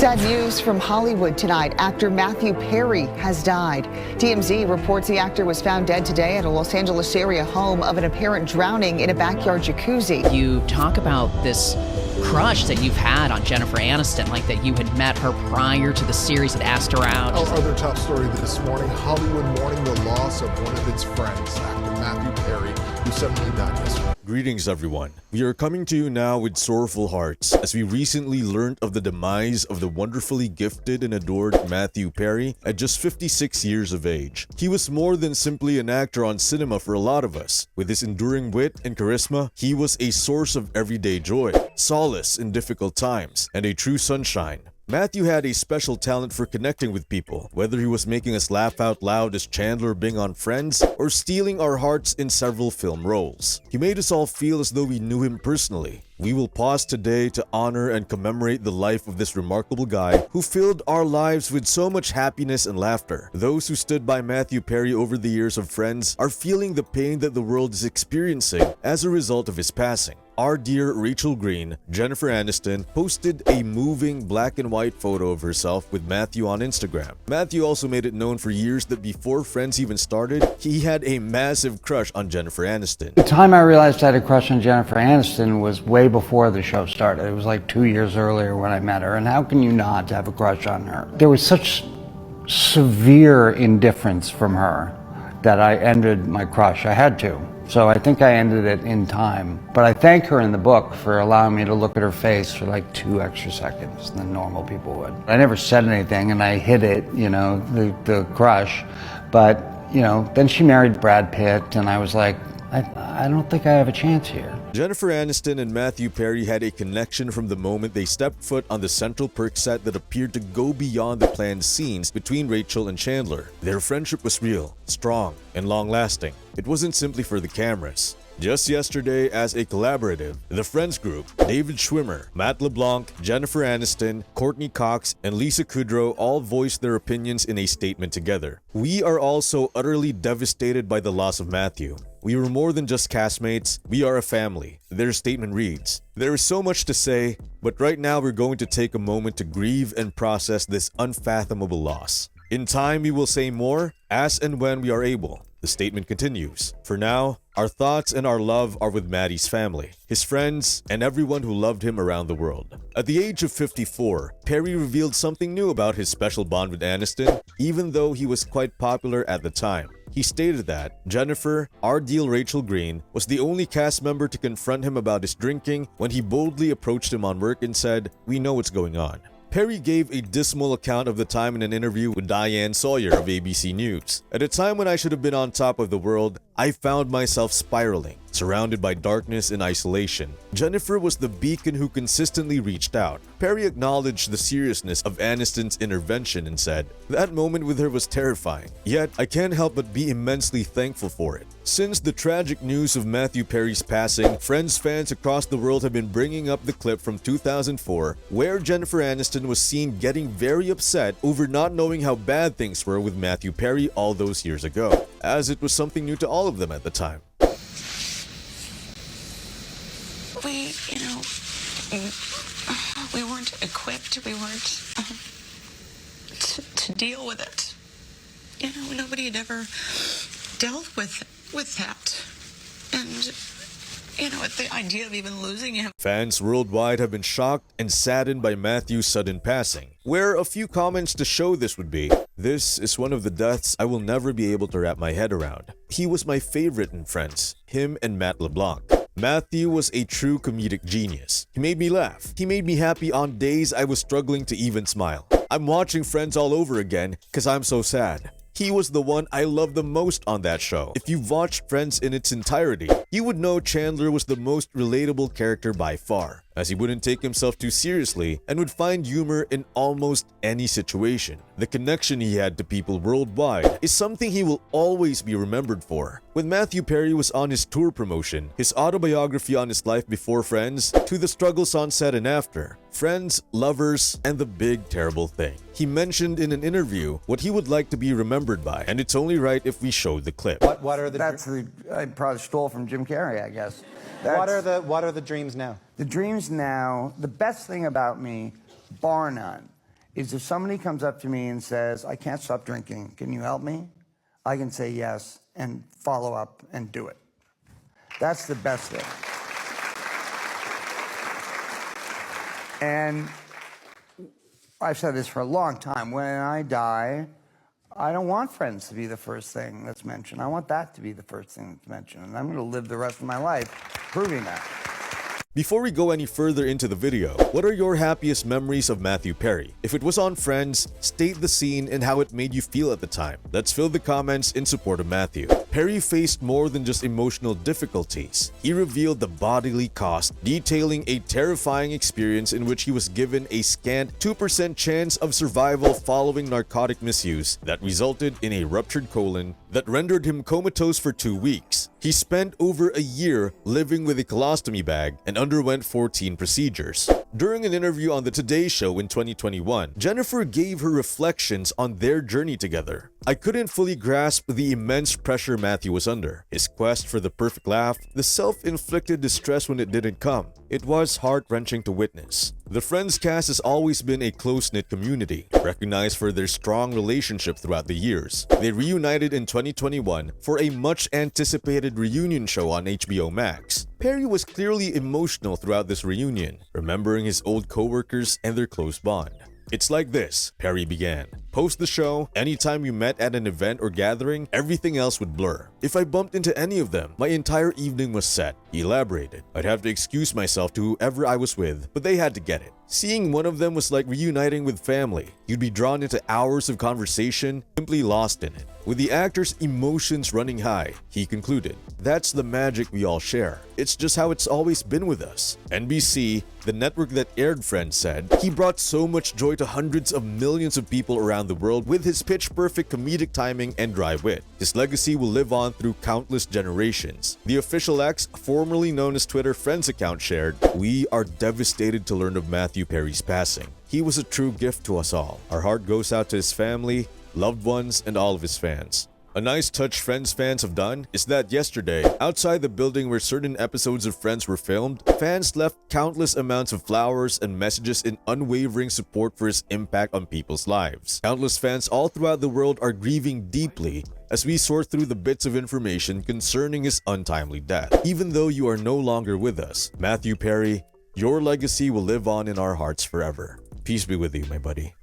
Sad news from Hollywood tonight. Actor Matthew Perry has died. TMZ reports the actor was found dead today at a Los Angeles area home of an apparent drowning in a backyard jacuzzi. You talk about this crush that you've had on Jennifer Aniston, like that you had met her prior to the series, had asked her out. Our other top story this morning, Hollywood mourning the loss of one of its friends, actor Matthew Perry, who suddenly died yesterday. Greetings everyone. We are coming to you now with sorrowful hearts as we recently learned of the demise of the wonderfully gifted and adored Matthew Perry at just 56 years of age. He was more than simply an actor on cinema for a lot of us. With his enduring wit and charisma, he was a source of everyday joy, solace in difficult times, and a true sunshine. Matthew had a special talent for connecting with people, whether he was making us laugh out loud as Chandler Bing on Friends, or stealing our hearts in several film roles. He made us all feel as though we knew him personally. We will pause today to honor and commemorate the life of this remarkable guy who filled our lives with so much happiness and laughter. Those who stood by Matthew Perry over the years of Friends are feeling the pain that the world is experiencing as a result of his passing. Our dear Rachel Green, Jennifer Aniston, posted a moving black and white photo of herself with Matthew on Instagram. Matthew also made it known for years that before Friends even started, he had a massive crush on Jennifer Aniston. The time I realized I had a crush on Jennifer Aniston was way before the show started. It was like 2 years earlier when I met her, and how can you not have a crush on her? There was such severe indifference from her that I ended my crush. I had to. So I think I ended it in time. But I thank her in the book for allowing me to look at her face for like 2 extra seconds than normal people would. I never said anything and I hid it, you know, the crush. But, you know, then she married Brad Pitt and I was like, I don't think I have a chance here. Jennifer Aniston and Matthew Perry had a connection from the moment they stepped foot on the Central Perk set that appeared to go beyond the planned scenes between Rachel and Chandler. Their friendship was real, strong, and long-lasting. It wasn't simply for the cameras. Just yesterday, as a collaborative, the Friends group, David Schwimmer, Matt LeBlanc, Jennifer Aniston, Courtney Cox, and Lisa Kudrow all voiced their opinions in a statement together. We are all so utterly devastated by the loss of Matthew. We were more than just castmates, we are a family. Their statement reads, "There is so much to say, but right now we're going to take a moment to grieve and process this unfathomable loss. In time we will say more, as and when we are able." The statement continues, "For now, our thoughts and our love are with Matty's family, his friends, and everyone who loved him around the world." At the age of 54, Perry revealed something new about his special bond with Aniston, even though he was quite popular at the time. He stated that Jennifer, our dear Rachel Green, was the only cast member to confront him about his drinking when he boldly approached him on work and said, "We know what's going on." Perry gave a dismal account of the time in an interview with Diane Sawyer of ABC News. "At a time when I should have been on top of the world, I found myself spiraling, surrounded by darkness and isolation. Jennifer was the beacon who consistently reached out." Perry acknowledged the seriousness of Aniston's intervention and said, "That moment with her was terrifying, yet I can't help but be immensely thankful for it." Since the tragic news of Matthew Perry's passing, Friends fans across the world have been bringing up the clip from 2004 where Jennifer Aniston was seen getting very upset over not knowing how bad things were with Matthew Perry all those years ago, as it was something new to all of them at the time. We weren't equipped, we weren't to deal with it. You know, nobody had ever dealt with that. And, you know, the idea of even losing him. Fans worldwide have been shocked and saddened by Matthew's sudden passing, where a few comments to show this would be, "This is one of the deaths I will never be able to wrap my head around. He was my favorite in Friends, him and Matt LeBlanc. Matthew was a true comedic genius. He made me laugh. He made me happy on days I was struggling to even smile. I'm watching Friends all over again because I'm so sad. He was the one I loved the most on that show. If you've watched Friends in its entirety, you would know Chandler was the most relatable character by far, as he wouldn't take himself too seriously and would find humor in almost any situation. The connection he had to people worldwide is something he will always be remembered for." When Matthew Perry was on his tour promotion, his autobiography on his life before Friends, to the struggles on set and after, Friends, Lovers, and the Big Terrible Thing, he mentioned in an interview what he would like to be remembered by, and it's only right if we show the clip. What are the? I probably stole from Jim Carrey, I guess. What are the dreams now? The dreams now, the best thing about me, bar none, is if somebody comes up to me and says, I can't stop drinking, can you help me? I can say yes and follow up and do it. That's the best thing. And I've said this for a long time. When I die, I don't want friends to be the first thing that's mentioned. I want that to be the first thing that's mentioned. And I'm going to live the rest of my life proving that. Before we go any further into the video, what are your happiest memories of Matthew Perry? If it was on Friends, state the scene and how it made you feel at the time. Let's fill the comments in support of Matthew. Perry faced more than just emotional difficulties. He revealed the bodily cost, detailing a terrifying experience in which he was given a scant 2% chance of survival following narcotic misuse that resulted in a ruptured colon that rendered him comatose for 2 weeks. He spent over a year living with a colostomy bag and underwent 14 procedures. During an interview on the Today Show in 2021, Jennifer gave her reflections on their journey together. I couldn't fully grasp the immense pressure Matthew was under, his quest for the perfect laugh, the self-inflicted distress when it didn't come. It was heart-wrenching to witness. The Friends cast has always been a close-knit community, recognized for their strong relationship throughout the years. They reunited in 2021 for a much-anticipated reunion show on HBO Max. Perry was clearly emotional throughout this reunion, remembering his old co-workers and their close bond. It's like this, Perry began. Post the show, anytime we met at an event or gathering, everything else would blur. If I bumped into any of them, my entire evening was set. He elaborated. I'd have to excuse myself to whoever I was with, but they had to get it. Seeing one of them was like reuniting with family. You'd be drawn into hours of conversation, simply lost in it. With the actor's emotions running high, he concluded, "That's the magic we all share. It's just how it's always been with us." NBC, the network that aired Friends, said, "He brought so much joy to hundreds of millions of people around the world with his pitch-perfect comedic timing and dry wit. His legacy will live on through countless generations." The official X, formerly known as Twitter Friends account, shared, "We are devastated to learn of Matthew Perry's passing. He was a true gift to us all. Our heart goes out to his family, loved ones, and all of his fans." A nice touch Friends fans have done is that yesterday, outside the building where certain episodes of Friends were filmed, fans left countless amounts of flowers and messages in unwavering support for his impact on people's lives. Countless fans all throughout the world are grieving deeply as we sort through the bits of information concerning his untimely death. Even though you are no longer with us, Matthew Perry, your legacy will live on in our hearts forever. Peace be with you, my buddy.